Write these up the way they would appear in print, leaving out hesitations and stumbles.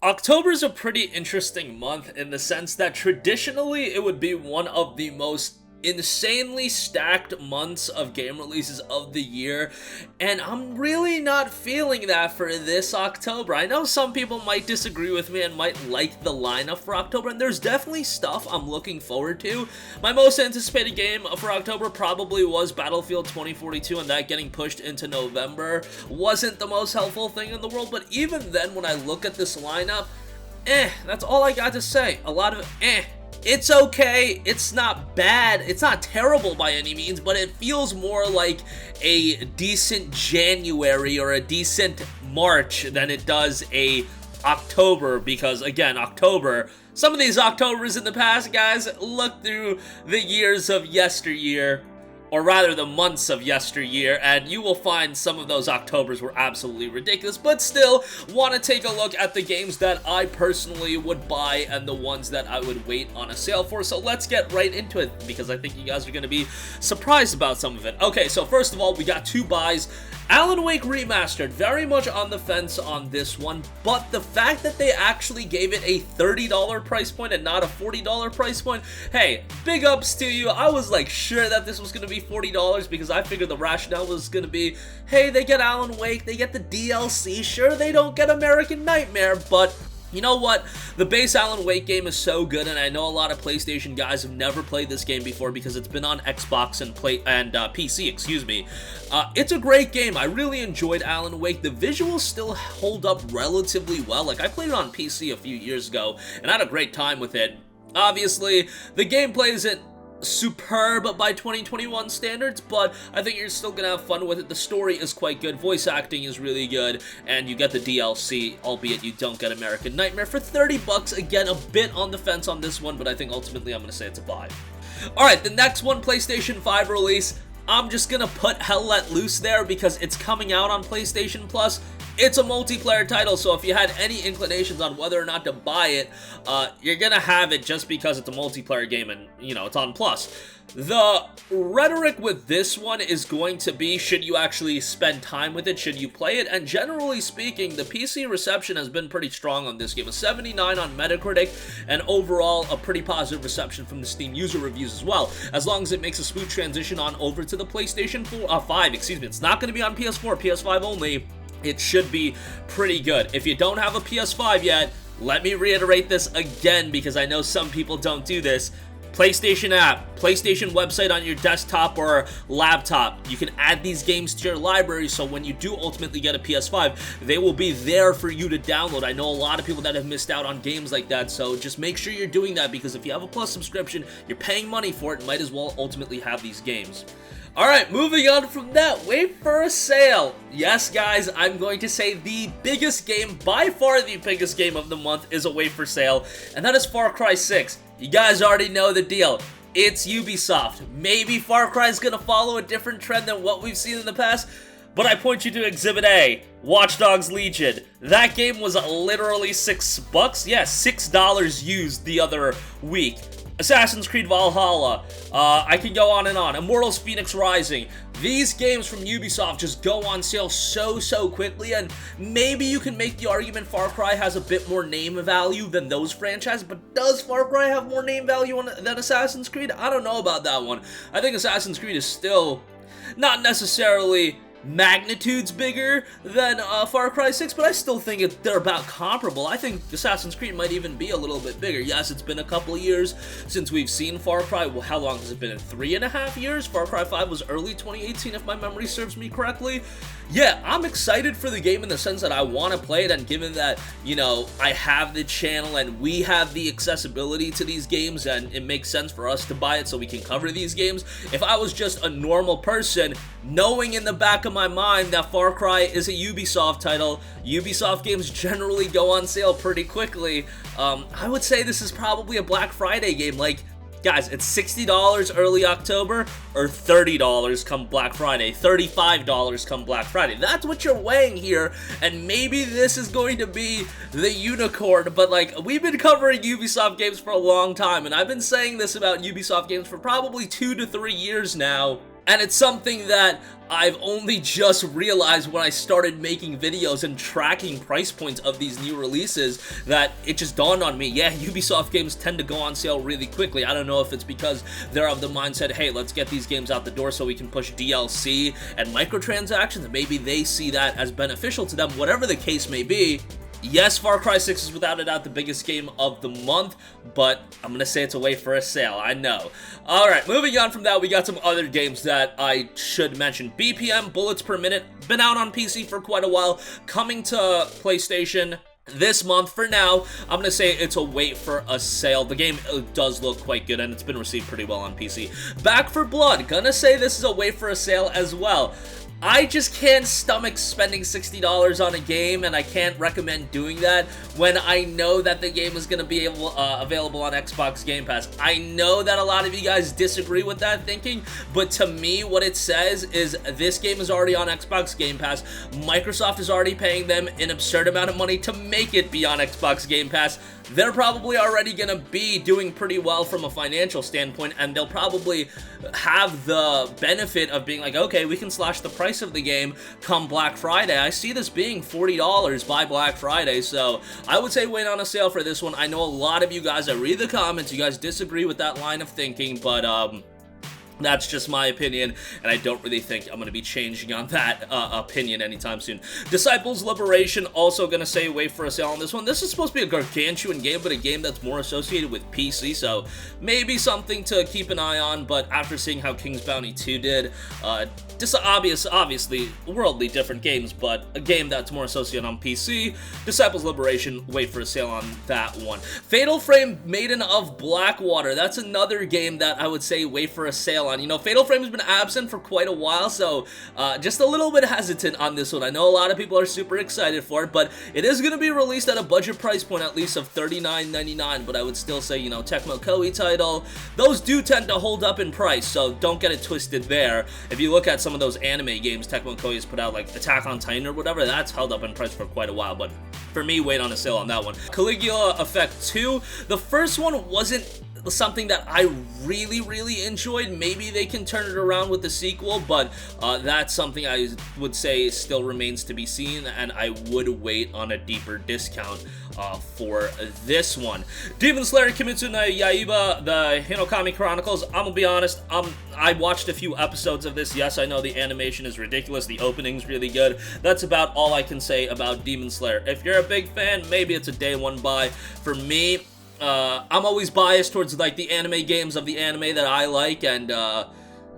October is a pretty interesting month in the sense that traditionally it would be one of the most insanely stacked months of game releases of the year, and I'm really not feeling that for this October. I know some people might disagree with me and might like the lineup for October, and there's definitely stuff I'm looking forward to. My most anticipated game for October probably was Battlefield 2042, and that getting pushed into November wasn't the most helpful thing in the world, but even then when I look at this lineup, that's all I got to say. A lot of It's okay, it's not bad, it's not terrible by any means, but it feels more like a decent January or a decent March than it does a October, because again, October, some of these Octobers in the past, guys, look through the years of yesteryear, or rather the months of yesteryear, and you will find some of those Octobers were absolutely ridiculous, but still want to take a look at the games that I personally would buy and the ones that I would wait on a sale for. So let's get right into it, because I think you guys are going to be surprised about some of it. Okay, so first of all, we got two buys. Alan Wake Remastered, very much on the fence on this one, but the fact that they actually gave it a $30 price point and not a $40 price point, hey, big ups to you. I was like sure that this was going to be $40 because I figured the rationale was going to be, hey, they get Alan Wake, they get the DLC, sure they don't get American Nightmare, but you know what? The base Alan Wake game is so good, and I know a lot of PlayStation guys have never played this game before because it's been on Xbox and PC, excuse me. It's a great game. I really enjoyed Alan Wake. The visuals still hold up relatively well. Like, I played it on PC a few years ago, and I had a great time with it. Obviously, the gameplay isn't superb by 2021 standards, but I think you're still gonna have fun with it. The story is quite good, voice acting is really good, and you get the DLC, albeit you don't get American Nightmare, for 30 bucks. Again, a bit on the fence on this one, but I think ultimately I'm gonna say it's a buy. Alright, the next one, PlayStation 5 release, I'm just gonna put Hell Let Loose there because it's coming out on PlayStation Plus. It's a multiplayer title, so if you had any inclinations on whether or not to buy it, you're gonna have it just because it's a multiplayer game and, you know, it's on Plus. The rhetoric with this one is going to be, should you actually spend time with it, should you play it, and generally speaking, the PC reception has been pretty strong on this game. A 79 on Metacritic, and overall a pretty positive reception from the Steam user reviews as well, as long as it makes a smooth transition on over to the PlayStation 5, excuse me. It's not going to be on PS4, PS5 only. It should be pretty good. If you don't have a PS5 yet, let me reiterate this again because I know some people don't do this. PlayStation app, PlayStation website on your desktop or laptop. You can add these games to your library, so when you do ultimately get a PS5, they will be there for you to download. I know a lot of people that have missed out on games like that, so just make sure you're doing that, because if you have a Plus subscription, you're paying money for it, might as well ultimately have these games. Alright, moving on from that, wait for a sale. Yes, guys, I'm going to say the biggest game, by far the biggest game of the month, is a wait for sale, and that is Far Cry 6. You guys already know the deal. It's Ubisoft. Maybe Far Cry is going to follow a different trend than what we've seen in the past, but I point you to Exhibit A, Watch Dogs Legion. That game was literally $6. Yeah, $6 used the other week. Assassin's Creed Valhalla, I can go on and on. Immortals Phoenix Rising. These games from Ubisoft just go on sale so quickly, and maybe you can make the argument Far Cry has a bit more name value than those franchises, but does Far Cry have more name value than Assassin's Creed? I don't know about that one. I think Assassin's Creed is still not necessarily magnitudes bigger than Far Cry 6, but I still think they're about comparable. I think Assassin's Creed might even be a little bit bigger. Yes, it's been a couple of years since we've seen Far Cry. Well, how long has it been? 3.5 years? Far Cry 5 was early 2018, if my memory serves me correctly. Yeah, I'm excited for the game in the sense that I want to play it, and given that, you know, I have the channel and we have the accessibility to these games, and it makes sense for us to buy it so we can cover these games. If I was just a normal person, knowing in the back of my mind that Far Cry is a Ubisoft title, Ubisoft games generally go on sale pretty quickly, I would say this is probably a Black Friday game. Like, guys, it's $60 early October or $30 come Black Friday, $35 come Black Friday. That's what you're weighing here, and maybe this is going to be the unicorn, but like, we've been covering Ubisoft games for a long time, and I've been saying this about Ubisoft games for probably 2 to 3 years now. And it's something that I've only just realized when I started making videos and tracking price points of these new releases, that it just dawned on me, yeah, Ubisoft games tend to go on sale really quickly. I don't know if it's because they're of the mindset, hey, let's get these games out the door so we can push DLC and microtransactions, and maybe they see that as beneficial to them, whatever the case may be. Yes, Far Cry 6 is without a doubt the biggest game of the month, but I'm gonna say it's a wait for a sale, I know. Alright, moving on from that, we got some other games that I should mention. BPM, Bullets Per Minute, been out on PC for quite a while, coming to PlayStation this month. For now, I'm gonna say it's a wait for a sale. The game does look quite good, and it's been received pretty well on PC. Back for Blood, gonna say this is a wait for a sale as well. I just can't stomach spending $60 on a game, and I can't recommend doing that when I know that the game is going to be available on Xbox Game Pass. I know that a lot of you guys disagree with that thinking, but to me, what it says is this game is already on Xbox Game Pass. Microsoft is already paying them an absurd amount of money to make it be on Xbox Game Pass. They're probably already going to be doing pretty well from a financial standpoint, and they'll probably have the benefit of being like, okay, we can slash the price of the game come Black Friday. I see this being $40 by Black Friday, so I would say wait on a sale for this one. I know a lot of you guys, I read the comments, you guys disagree with that line of thinking, but that's just my opinion, and I don't really think I'm going to be changing on that opinion anytime soon. Disciples Liberation, also going to say wait for a sale on this one. This is supposed to be a gargantuan game, but a game that's more associated with PC, so maybe something to keep an eye on, but after seeing how King's Bounty 2 did, obviously, worldly different games, but a game that's more associated on PC, Disciples Liberation, wait for a sale on that one. Fatal Frame Maiden of Blackwater, that's another game that I would say wait for a sale on. You know, Fatal Frame has been absent for quite a while, so just a little bit hesitant on this one. I know a lot of people are super excited for it, but it is going to be released at a budget price point at least of $39.99, but I would still say, you know, Tecmo Koei title, those do tend to hold up in price, so don't get it twisted there. If you look at some of those anime games Tecmo Koei has put out, like Attack on Titan or whatever, that's held up in price for quite a while, but for me, wait on a sale on that one. Caligula Effect 2, the first one wasn't something that I really enjoyed. Maybe they can turn it around with the sequel, but that's something I would say still remains to be seen, and I would wait on a deeper discount for this one. Demon Slayer Kimetsu no Yaiba, the Hinokami Chronicles, I'm gonna be honest, I watched a few episodes of this. Yes, I know the animation is ridiculous, the opening's really good. That's about all I can say about Demon Slayer. If you're a big fan, maybe it's a day one buy. For me, I'm always biased towards, like, the anime games of the anime that I like, and,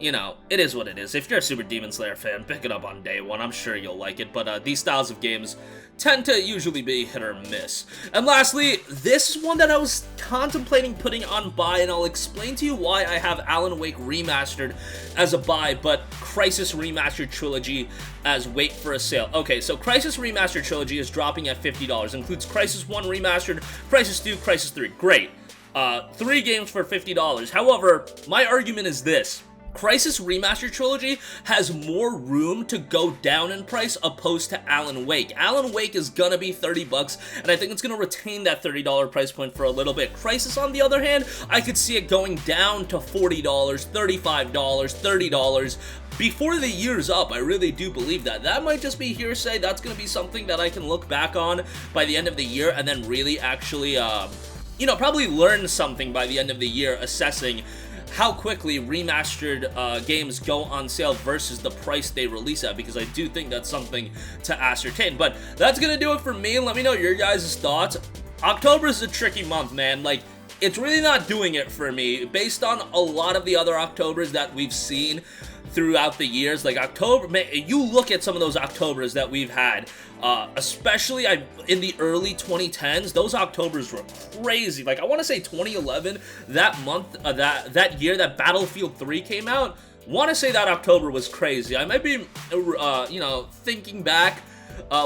you know, it is what it is. If you're a super Demon Slayer fan, pick it up on day one. I'm sure you'll like it, but these styles of games tend to usually be hit or miss. And lastly, this is one that I was contemplating putting on buy, and I'll explain to you why I have Alan Wake Remastered as a buy, but Crysis Remastered Trilogy as wait for a sale. Okay, so Crysis Remastered Trilogy is dropping at $50. Includes Crysis 1 Remastered, Crysis 2, Crysis 3. Great. 3 games for $50. However, my argument is this. Crysis Remastered Trilogy has more room to go down in price opposed to Alan Wake. Alan Wake is gonna be $30, and I think it's gonna retain that $30 price point for a little bit. Crysis, on the other hand, I could see it going down to $40, $35, $30. Before the year's up, I really do believe that. That might just be hearsay. That's gonna be something that I can look back on by the end of the year and then really actually, you know, probably learn something by the end of the year assessing how quickly remastered games go on sale versus the price they release at, because I do think that's something to ascertain. But that's gonna do it for me. Let me know your guys' thoughts. October is a tricky month, man. Like, it's really not doing it for me. Based on a lot of the other Octobers that we've seen throughout the years, like October, man, you look at some of those Octobers that we've had, especially in the early 2010s, those Octobers were crazy. Like, I want to say 2011, that month, that year that Battlefield 3 came out, want to say that October was crazy. I might be, you know, thinking back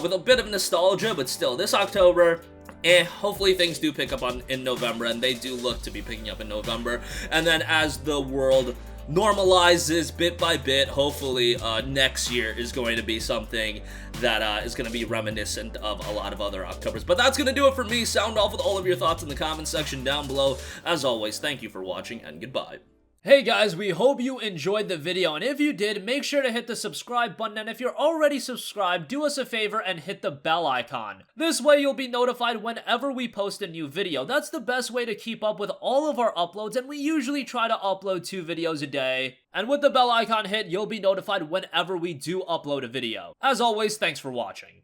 with a bit of nostalgia, but still, this October, hopefully things do pick up in November, and they do look to be picking up in November. And then as the world normalizes bit by bit, hopefully next year is going to be something that is going to be reminiscent of a lot of other Octobers. But that's going to do it for me. Sound off with all of your thoughts in the comment section down below. As always, thank you for watching, and goodbye. Hey guys, we hope you enjoyed the video, and if you did, make sure to hit the subscribe button, and if you're already subscribed, do us a favor and hit the bell icon. This way you'll be notified whenever we post a new video. That's the best way to keep up with all of our uploads, and we usually try to upload 2 videos a day. And with the bell icon hit, you'll be notified whenever we do upload a video. As always, thanks for watching.